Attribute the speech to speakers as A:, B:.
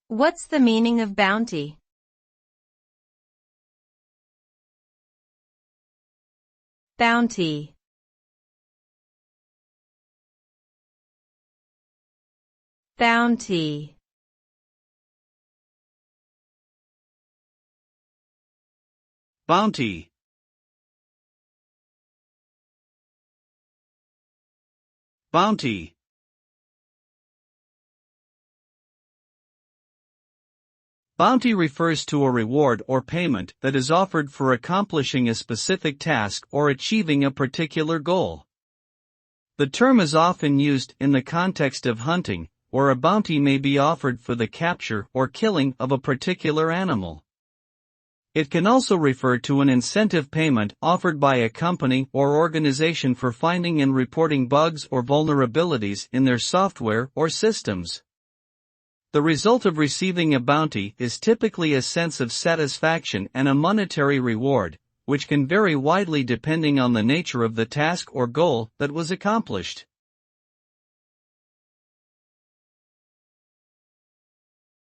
A: What's the meaning of bounty? Bounty. Bounty.
B: Bounty. Bounty. Bounty refers to a reward or payment that is offered for accomplishing a specific task or achieving a particular goal. The term is often used in the context of hunting, where a bounty may be offered for the capture or killing of a particular animal. It can also refer to an incentive payment offered by a company or organization for finding and reporting bugs or vulnerabilities in their software or systems. The result of receiving a bounty is typically a sense of satisfaction and a monetary reward, which can vary widely depending on the nature of the task or goal that was accomplished.